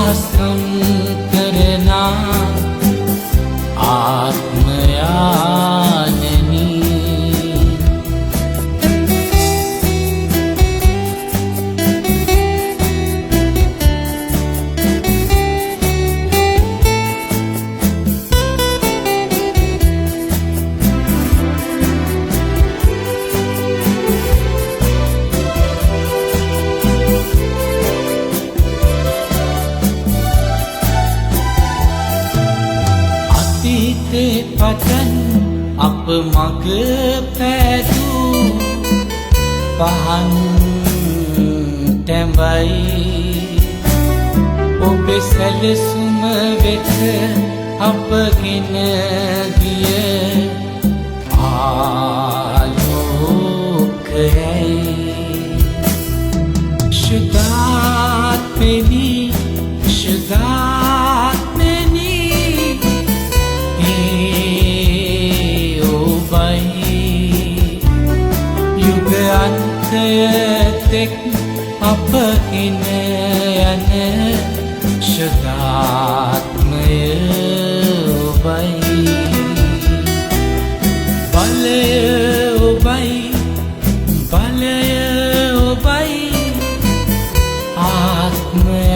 අදහසම් කරනා ආත්මයානනී පටන් අප මග පැදූ පහන් තැඹයි ඔබේ සැලසුම වෙත අපගෙන ගිය ආලෝකයයි शुद्धात्मनि शुद्धात्मनि युगान्त्यतेक अपगिन यन शुद्धात्मय उबई balය ඔබයි ආත්මය